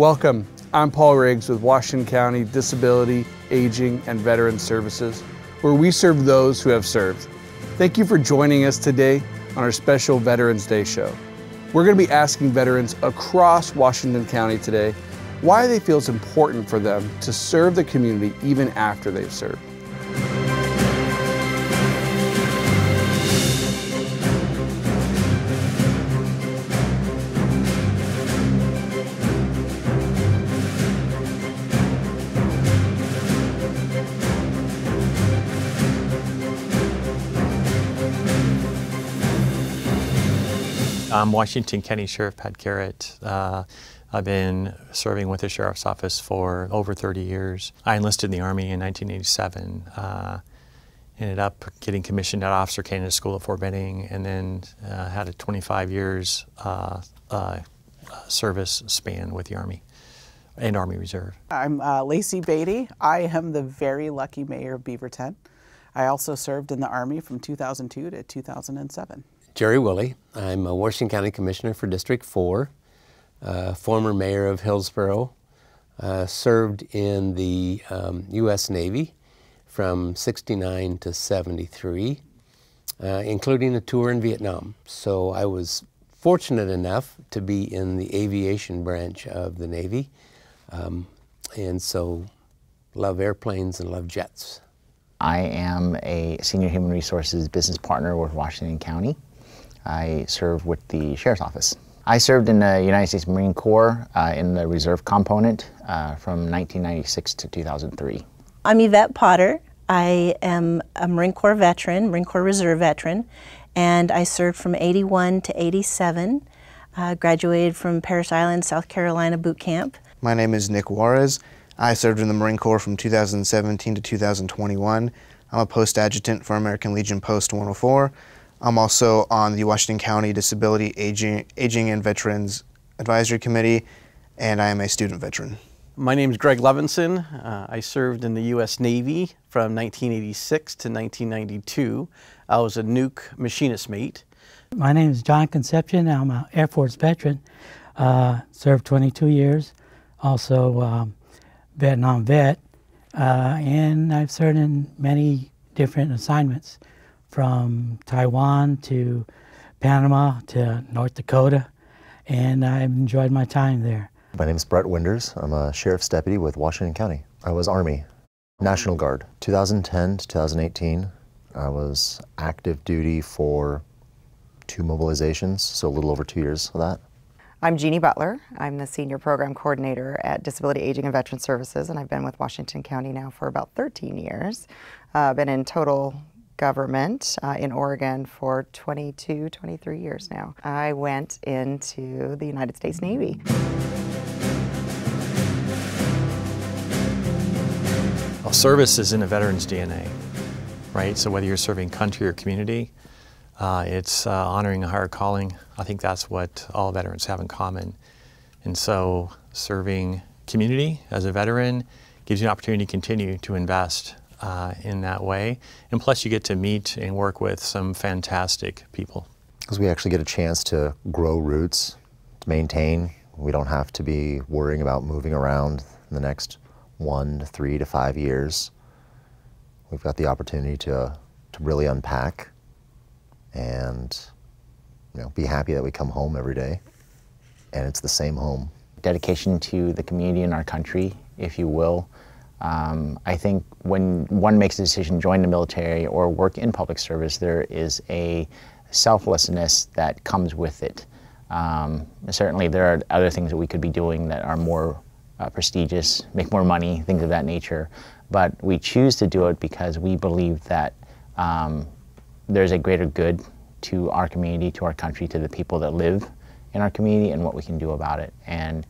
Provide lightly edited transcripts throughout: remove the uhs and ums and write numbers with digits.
Welcome, I'm Paul Riggs with Washington County Disability, Aging, and Veterans Services, where we serve those who have served. Thank you for joining us today on our special Veterans Day show. We're going to be asking veterans across Washington County today why they feel it's important for them to serve the community even after they've served. I'm Washington County Sheriff Pat Garrett. I've been serving with the Sheriff's Office for over 30 years. I enlisted in the Army in 1987. Ended up getting commissioned at Officer Candidate School at Fort Benning, and then had a 25 years service span with the Army and Army Reserve. I'm Lacey Beatty. I am the very lucky mayor of Beaverton. I also served in the Army from 2002 to 2007. Jerry Woolley. I'm a Washington County Commissioner for District 4, former mayor of Hillsborough, served in the U.S. Navy from '69 to '73, including a tour in Vietnam. So I was fortunate enough to be in the aviation branch of the Navy, and so love airplanes and love jets. I am a Senior Human Resources Business Partner with Washington County. I serve with the Sheriff's Office. I served in the United States Marine Corps in the Reserve component from 1996 to 2003. I'm Yvette Potter. I am a Marine Corps veteran, Marine Corps Reserve veteran, and I served from '81 to '87. Graduated from Parris Island, South Carolina boot camp. My name is Nick Juarez. I served in the Marine Corps from 2017 to 2021. I'm a post adjutant for American Legion Post 104. I'm also on the Washington County Disability, Aging and Veterans Advisory Committee, and I am a student veteran. My name is Greg Levinson. I served in the U.S. Navy from 1986 to 1992. I was a nuke machinist mate. My name is John Concepcion. I'm an Air Force veteran. Served 22 years, also Vietnam vet, and I've served in many different assignments, from Taiwan to Panama to North Dakota, and I've enjoyed my time there. My name is Brett Winders. I'm a sheriff's deputy with Washington County. I was Army, National Guard. 2010 to 2018, I was active duty for 2 mobilizations, so a little over 2 years of that. I'm Jeannie Butler. I'm the Senior Program Coordinator at Disability, Aging, and Veterans Services, and I've been with Washington County now for about 13 years. Been in total government in Oregon for 22, 23 years now. I went into the United States Navy. Well, service is in a veteran's DNA, right? So whether you're serving country or community, it's honoring a higher calling. I think that's what all veterans have in common. And so serving community as a veteran gives you an opportunity to continue to invest in that way. And plus you get to meet and work with some fantastic people. Because we actually get a chance to grow roots, to maintain. We don't have to be worrying about moving around in the next 1 to 3 to 5 years. We've got the opportunity to really unpack and be happy that we come home every day and it's the same home. Dedication to the community and our country, if you will. I think when one makes a decision to join the military or work in public service, there is a selflessness that comes with it. Certainly there are other things that we could be doing that are more prestigious, make more money, things of that nature, but we choose to do it because we believe that there's a greater good to our community, to our country, to the people that live in our community, and what we can do about it. And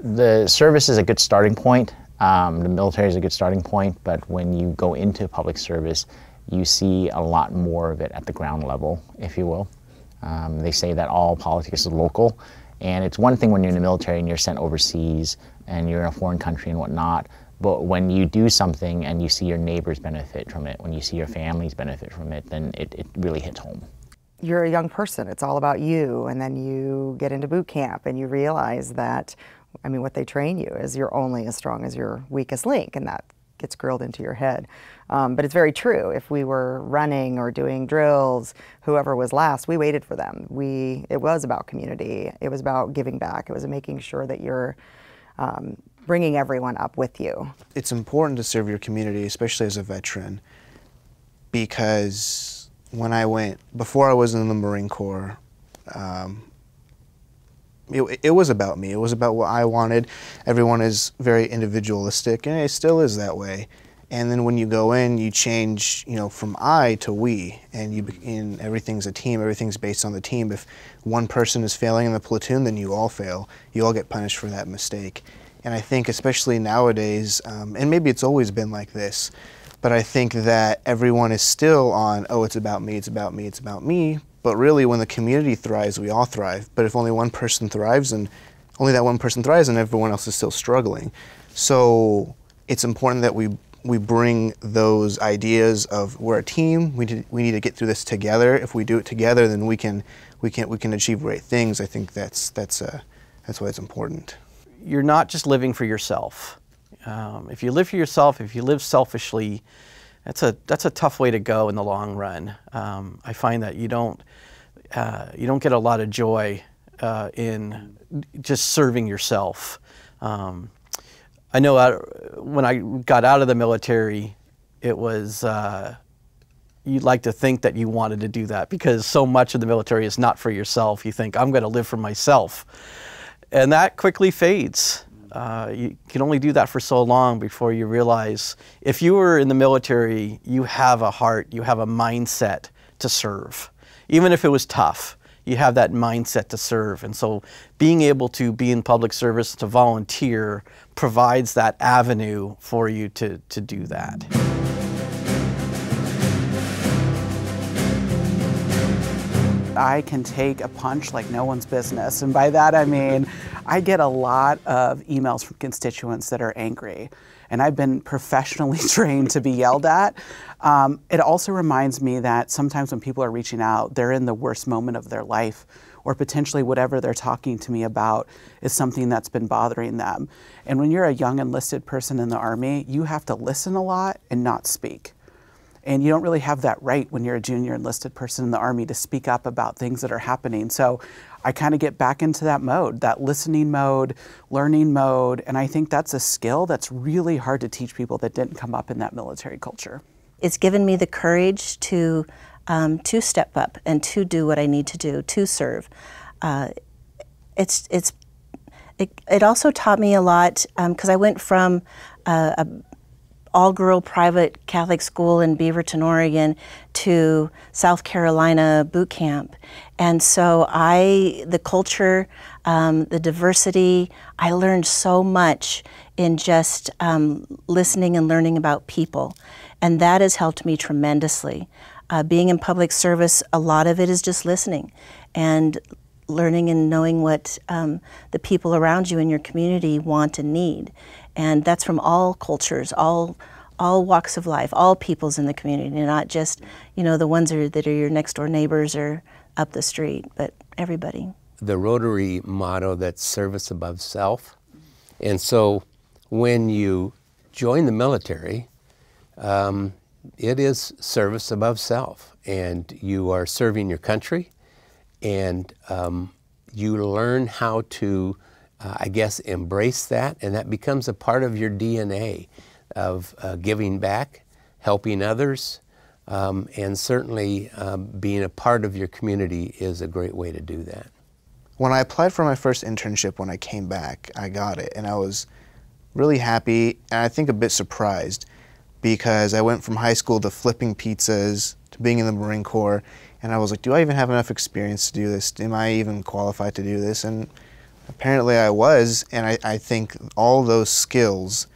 the service is a good starting point. The military is a good starting point, but when you go into public service, you see a lot more of it at the ground level, if you will. They say that all politics is local, and it's one thing when you're in the military and you're sent overseas and you're in a foreign country and whatnot, but when you do something and you see your neighbors benefit from it, when you see your families benefit from it, then it really hits home. You're a young person, it's all about you, and then you get into boot camp and you realize that I mean, what they train you is you're only as strong as your weakest link, and that gets grilled into your head. But it's very true. If we were running or doing drills, whoever was last, we waited for them. It was about community. It was about giving back. It was making sure that you're bringing everyone up with you. It's important to serve your community, especially as a veteran, because before I was in the Marine Corps, it was about me. It was about what I wanted. Everyone is very individualistic, and it still is that way. And then when you go in, you change, from I to we, and everything's a team. Everything's based on the team. If one person is failing in the platoon, then you all fail. You all get punished for that mistake. And I think, especially nowadays, and maybe it's always been like this, but I think that everyone is still on, oh, it's about me, it's about me, it's about me. But really, when the community thrives, we all thrive. But if only one person thrives, and only that one person thrives, and everyone else is still struggling. So it's important that we bring those ideas of we're a team. We need to get through this together. If we do it together, then we can achieve great things. I think that's why it's important. You're not just living for yourself. If you live for yourself, if you live selfishly, that's a tough way to go in the long run. I find that you don't get a lot of joy in just serving yourself. I know when I got out of the military, it was you'd like to think that you wanted to do that, because so much of the military is not for yourself. You think, I'm going to live for myself, and that quickly fades. You can only do that for so long before you realize if you were in the military, you have a heart, you have a mindset to serve. Even if it was tough, you have that mindset to serve. And so being able to be in public service, to volunteer, provides that avenue for you to do that. I can take a punch like no one's business. And by that I mean, I get a lot of emails from constituents that are angry. And I've been professionally trained to be yelled at. It also reminds me that sometimes when people are reaching out, they're in the worst moment of their life, or potentially whatever they're talking to me about is something that's been bothering them. And when you're a young enlisted person in the Army, you have to listen a lot and not speak. And you don't really have that right when you're a junior enlisted person in the Army to speak up about things that are happening. So I kind of get back into that mode, that listening mode, learning mode, and I think that's a skill that's really hard to teach people that didn't come up in that military culture. It's given me the courage to step up and to do what I need to do, to serve. It also taught me a lot, because I went from a all-girl private Catholic school in Beaverton, Oregon, to South Carolina boot camp. And so the culture, the diversity, I learned so much in just listening and learning about people. And that has helped me tremendously. Being in public service, a lot of it is just listening and learning and knowing what the people around you in your community want and need. And that's from all cultures, all walks of life, all peoples in the community, not just, the ones that are your next door neighbors or up the street, but everybody. The Rotary motto, that's service above self. And so when you join the military, it is service above self, and you are serving your country, and you learn how to embrace that, and that becomes a part of your DNA of giving back, helping others, and certainly being a part of your community is a great way to do that. When I applied for my first internship when I came back, I got it, and I was really happy, and I think a bit surprised, because I went from high school to flipping pizzas to being in the Marine Corps, and I was like, do I even have enough experience to do this? Am I even qualified to do this? And apparently I was, and I think all those skills,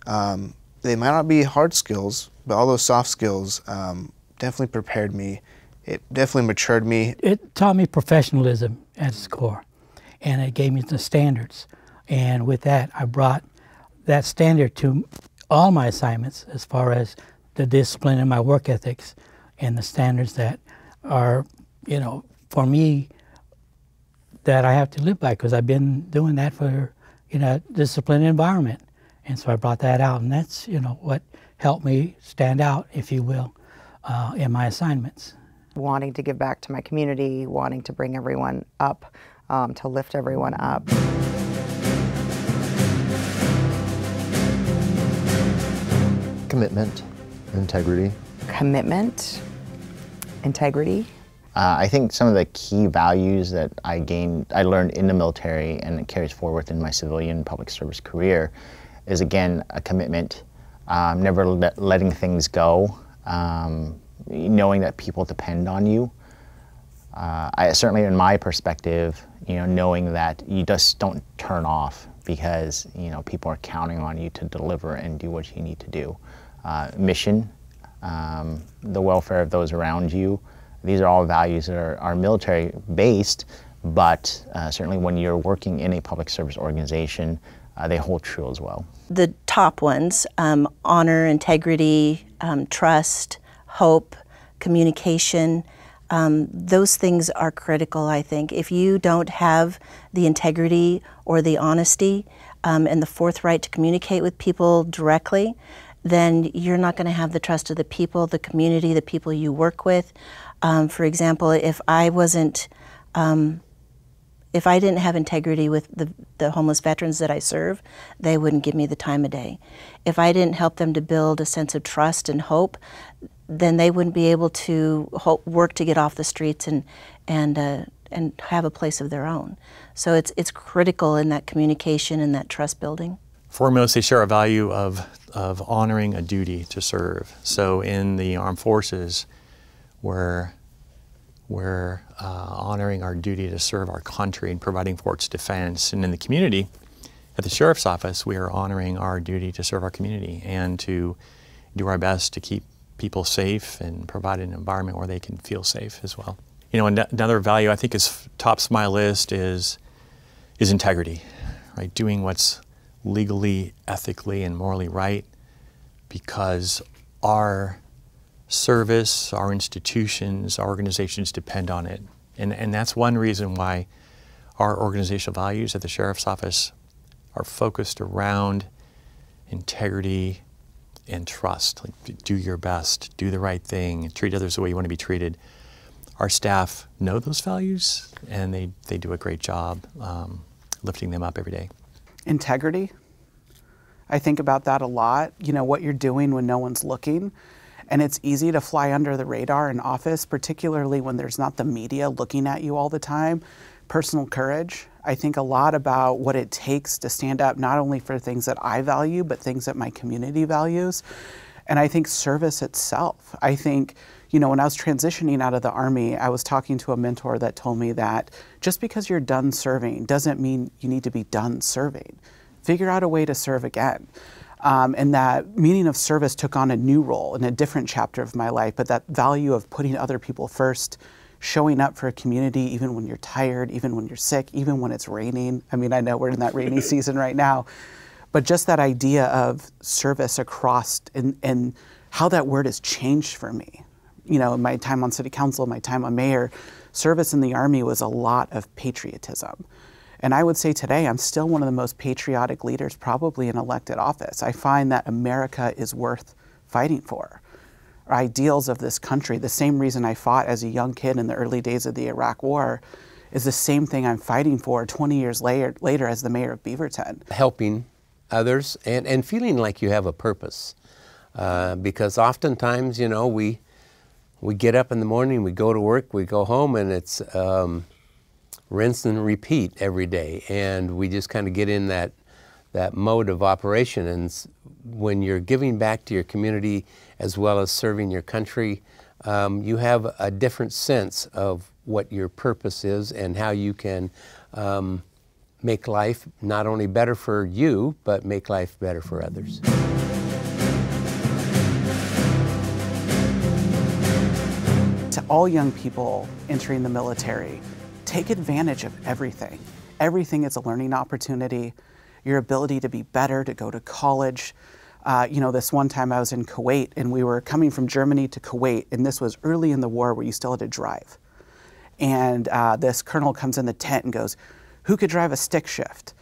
they might not be hard skills, but all those soft skills definitely prepared me. It definitely matured me. It taught me professionalism at its core, and it gave me the standards. And with that, I brought that standard to all my assignments, as far as the discipline and my work ethics and the standards that are, for me, that I have to live by, because I've been doing that for, in a disciplined environment. And so I brought that out, and that's, what helped me stand out, if you will, in my assignments. Wanting to give back to my community, wanting to bring everyone up, to lift everyone up. Commitment, integrity. Commitment, integrity. I think some of the key values that I learned in the military and it carries forward in my civilian public service career is, again, a commitment, never letting things go, knowing that people depend on you. Certainly in my perspective, knowing that you just don't turn off because, people are counting on you to deliver and do what you need to do. Mission, the welfare of those around you. These are all values that are military based, but certainly when you're working in a public service organization, they hold true as well. The top ones, honor, integrity, trust, hope, communication, those things are critical, I think. If you don't have the integrity or the honesty and the forthright to communicate with people directly, then you're not going to have the trust of the people, the community, the people you work with. For example, if I didn't have integrity with the homeless veterans that I serve, they wouldn't give me the time of day. If I didn't help them to build a sense of trust and hope, then they wouldn't be able to work to get off the streets and have a place of their own. So it's critical in that communication and that trust building. Foremost, they share a value of honoring a duty to serve. So in the armed forces, we're honoring our duty to serve our country and providing for its defense. And in the community, at the Sheriff's Office, we are honoring our duty to serve our community and to do our best to keep people safe and provide an environment where they can feel safe as well. Another value I think is tops my list is integrity, right? Doing what's legally, ethically, and morally right, because our service, our institutions, our organizations depend on it. And that's one reason why our organizational values at the Sheriff's Office are focused around integrity and trust. Like, do your best, do the right thing, treat others the way you want to be treated. Our staff know those values, and they do a great job lifting them up every day. Integrity. I think about that a lot. What you're doing when no one's looking. And it's easy to fly under the radar in office, particularly when there's not the media looking at you all the time. Personal courage. I think a lot about what it takes to stand up not only for things that I value, but things that my community values. And I think service itself. I think, when I was transitioning out of the Army, I was talking to a mentor that told me that just because you're done serving doesn't mean you need to be done serving. Figure out a way to serve again. And that meaning of service took on a new role in a different chapter of my life, but that value of putting other people first, showing up for a community even when you're tired, even when you're sick, even when it's raining. I mean, I know we're in that rainy season right now, but just that idea of service across and how that word has changed for me. In my time on city council, my time on mayor, service in the Army was a lot of patriotism. And I would say today, I'm still one of the most patriotic leaders probably in elected office. I find that America is worth fighting for. Our ideals of this country, the same reason I fought as a young kid in the early days of the Iraq War, is the same thing I'm fighting for 20 years later as the mayor of Beaverton. Helping others and feeling like you have a purpose. Because oftentimes, we get up in the morning, we go to work, we go home, and it's rinse and repeat every day, and we just kind of get in that mode of operation. And when you're giving back to your community as well as serving your country, you have a different sense of what your purpose is and how you can make life not only better for you, but make life better for others. To all young people entering the military, take advantage of everything. Everything is a learning opportunity. Your ability to be better, to go to college. This one time I was in Kuwait, and we were coming from Germany to Kuwait, and this was early in the war where you still had to drive. And this colonel comes in the tent and goes, "Who could drive a stick shift?"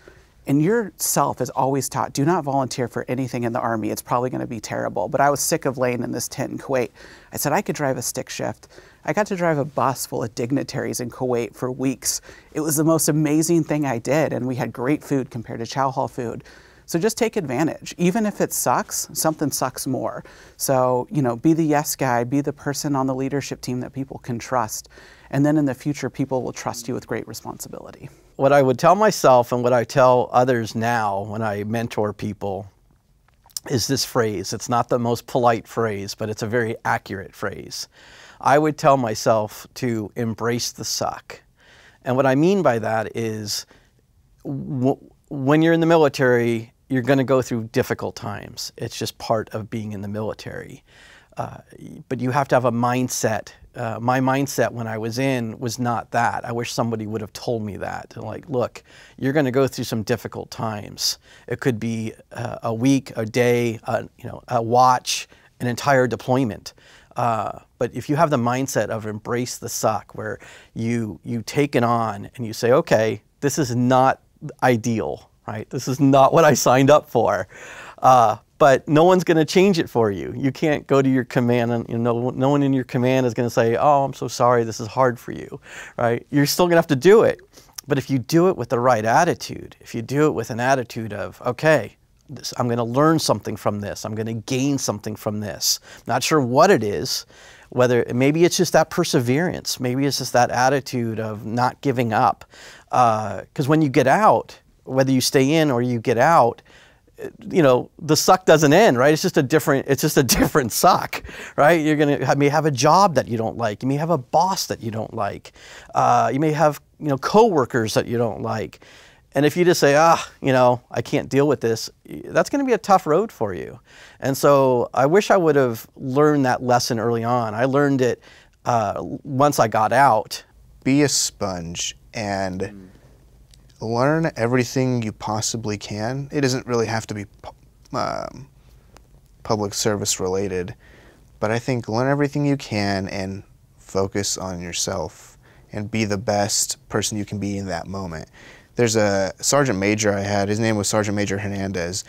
And yourself is always taught, do not volunteer for anything in the Army. It's probably going to be terrible. But I was sick of laying in this tent in Kuwait. I said I could drive a stick shift. I got to drive a bus full of dignitaries in Kuwait for weeks. It was the most amazing thing I did, and we had great food compared to Chow Hall food. So just take advantage. Even if it sucks, something sucks more. So, you know, be the yes guy, be the person on the leadership team that people can trust. And then in the future, people will trust you with great responsibility. What I would tell myself and what I tell others now when I mentor people is this phrase. It's not the most polite phrase, but it's a very accurate phrase. I would tell myself to embrace the suck. And what I mean by that is when you're in the military, you're going to go through difficult times. It's just part of being in the military. But you have to have a mindset. My mindset when I was in was not that. I wish somebody would have told me that. Like, look, you're going to go through some difficult times. It could be a week, a day, a watch, an entire deployment. But if you have the mindset of embrace the suck, where you take it on and you say, okay, this is not ideal, right? This is not what I signed up for. But no one's going to change it for you. You can't go to your command and no one in your command is going to say, oh, I'm so sorry, this is hard for you, right? You're still going to have to do it. But if you do it with the right attitude, if you do it with an attitude of, okay, I'm going to learn something from this, I'm going to gain something from this. Not sure what it is, maybe it's just that perseverance, maybe it's just that attitude of not giving up. Because when you get out, whether you stay in or you get out, you know, the suck doesn't end, right? It's just a different suck, right? You're may have a job that you don't like. You may have a boss that you don't like. You may have, coworkers that you don't like. And if you just say, I can't deal with this, that's going to be a tough road for you. And so I wish I would have learned that lesson early on. I learned it once I got out. Be a sponge and learn everything you possibly can. It doesn't really have to be public service related, but I think learn everything you can and focus on yourself and be the best person you can be in that moment. There's a Sergeant Major I had, his name was Sergeant Major Hernandez,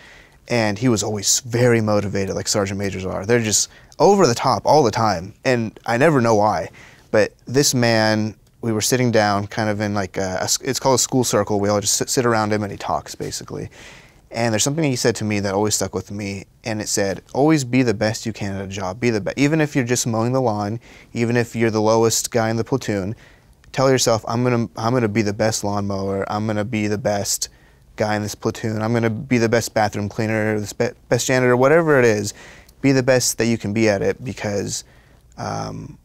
and he was always very motivated like Sergeant Majors are. They're just over the top all the time, and I never know why. But this man, we were sitting down kind of in like it's called a school circle. We all just sit around him and he talks basically. And there's something he said to me that always stuck with me, and it said, always be the best you can at a job. Be the best. Even if you're just mowing the lawn, even if you're the lowest guy in the platoon, tell yourself, I'm gonna be the best lawnmower. I'm gonna be the best guy in this platoon. I'm gonna be the best bathroom cleaner, the best janitor, whatever it is. Be the best that you can be at it, because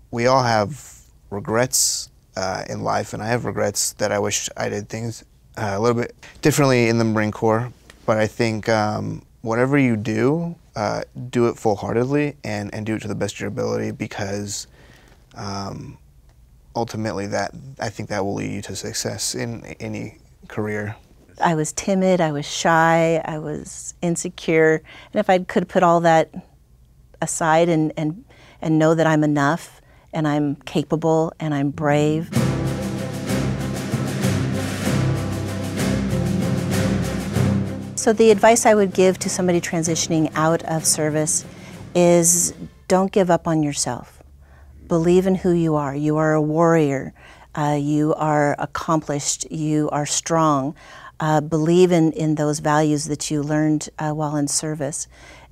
we all have regrets in life, and I have regrets that I wish I did things a little bit differently in the Marine Corps. But I think whatever you do it full-heartedly and do it to the best of your ability, because ultimately I think that will lead you to success in any career. I was timid, I was shy, I was insecure, and if I could put all that aside and know that I'm enough and I'm capable and I'm brave. So the advice I would give to somebody transitioning out of service is don't give up on yourself. Believe in who you are. You are a warrior. You are accomplished. You are strong. Believe in those values that you learned while in service.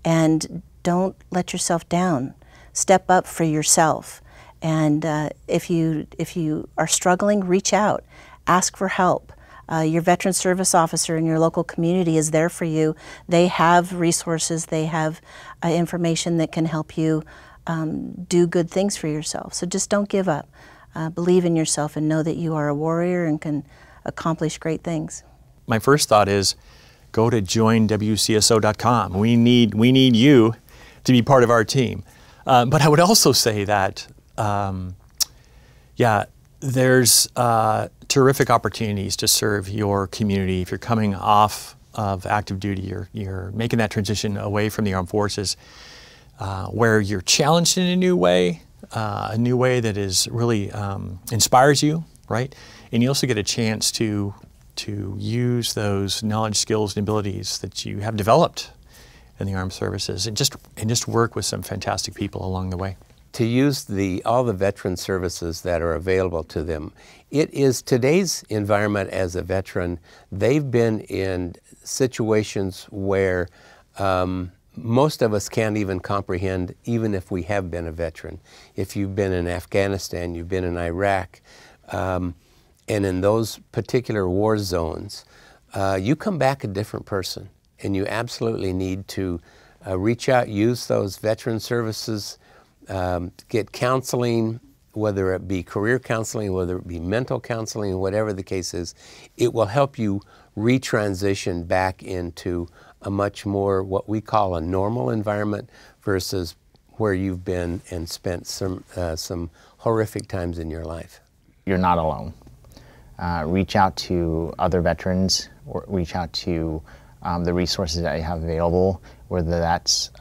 And don't let yourself down. Step up for yourself. And if you are struggling, reach out. Ask for help. Your veteran service officer in your local community is there for you. They have resources, they have information that can help you do good things for yourself. So just don't give up. Believe in yourself and know that you are a warrior and can accomplish great things. My first thought is go to joinwcso.com. We need you to be part of our team. But I would also say that, there's terrific opportunities to serve your community. If you're coming off of active duty, you're making that transition away from the armed forces, where you're challenged in a new way that is really inspires you, right? And you also get a chance to to use those knowledge, skills, and abilities that you have developed in the armed services, and just work with some fantastic people along the way. To use all the veteran services that are available to them. It is today's environment as a veteran. They've been in situations where most of us can't even comprehend, even if we have been a veteran. If you've been in Afghanistan, you've been in Iraq, and in those particular war zones, you come back a different person, and you absolutely need to reach out, use those veteran services, get counseling, whether it be career counseling, whether it be mental counseling, whatever the case is. It will help you retransition back into a much more what we call a normal environment versus where you've been and spent some horrific times in your life. You're not alone. Reach out to other veterans, or reach out to the resources that you have available, whether that's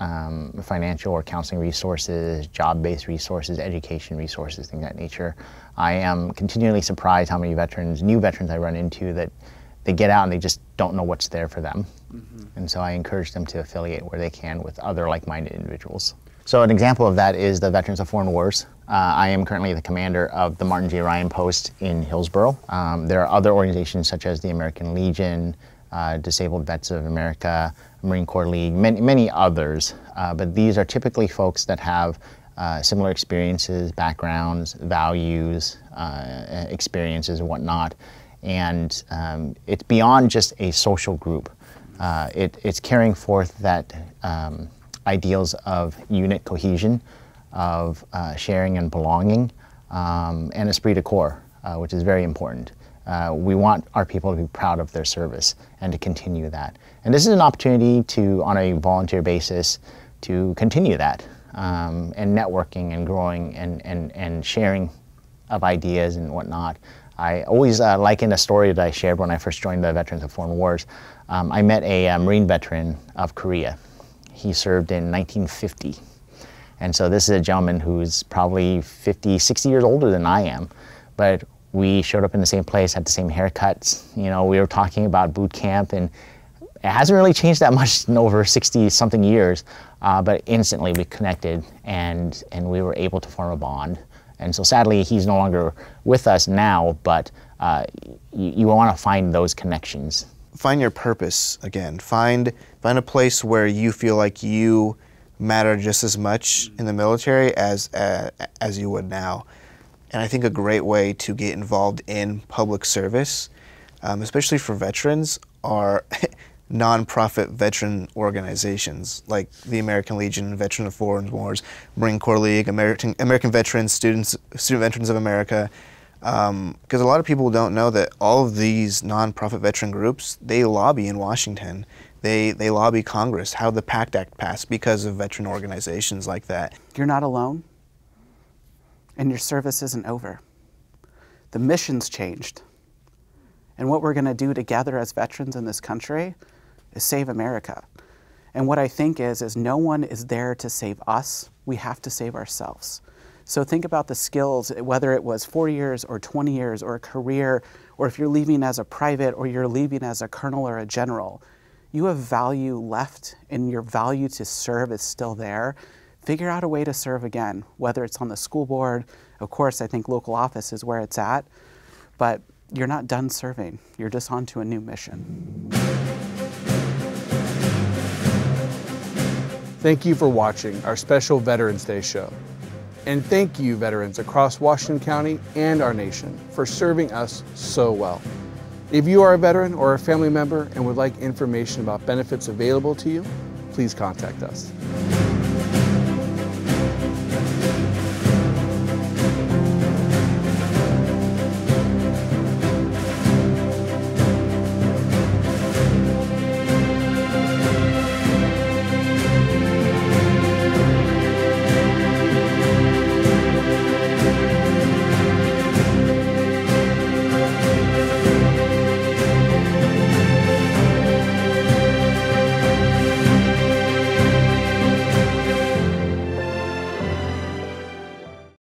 financial or counseling resources, job-based resources, education resources, things of that nature. I am continually surprised how many new veterans I run into that they get out and they just don't know what's there for them. Mm-hmm. And so I encourage them to affiliate where they can with other like-minded individuals. So an example of that is the Veterans of Foreign Wars. I am currently the commander of the Martin J. Ryan Post in Hillsborough. There are other organizations such as the American Legion, Disabled Vets of America, Marine Corps League, many others. But these are typically folks that have similar experiences, backgrounds, values, experiences, and whatnot. And it's beyond just a social group. It's carrying forth that ideals of unit cohesion, of sharing and belonging, and esprit de corps, which is very important. We want our people to be proud of their service and to continue that. And this is an opportunity to, on a volunteer basis, to continue that, and networking and growing and sharing of ideas and whatnot. I always liken a story that I shared when I first joined the Veterans of Foreign Wars. I met a Marine veteran of Korea. He served in 1950. And so this is a gentleman who's probably 50, 60 years older than I am. But we showed up in the same place, had the same haircuts. You know, we were talking about boot camp, and it hasn't really changed that much in over 60-something years. But instantly we connected, and we were able to form a bond. And so sadly, he's no longer with us now, but you want to find those connections. Find your purpose again. Find a place where you feel like you matter just as much in the military as you would now. And I think a great way to get involved in public service, especially for veterans, are nonprofit veteran organizations like the American Legion, Veterans of Foreign Wars, Marine Corps League, American Veterans, Student Veterans of America. Because a lot of people don't know that all of these nonprofit veteran groups, they lobby in Washington. They lobby Congress, how the PACT Act passed because of veteran organizations like that. You're not alone, and your service isn't over. The mission's changed. And what we're going to do together as veterans in this country is save America. And what I think is no one is there to save us. We have to save ourselves. So think about the skills, whether it was 4 years or 20 years or a career, or if you're leaving as a private or you're leaving as a colonel or a general. You have value left, and your value to serve is still there. Figure out a way to serve again, whether it's on the school board. Of course, I think local office is where it's at, but you're not done serving. You're just on to a new mission. Thank you for watching our special Veterans Day show. And thank you, veterans across Washington County and our nation, for serving us so well. If you are a veteran or a family member and would like information about benefits available to you, please contact us.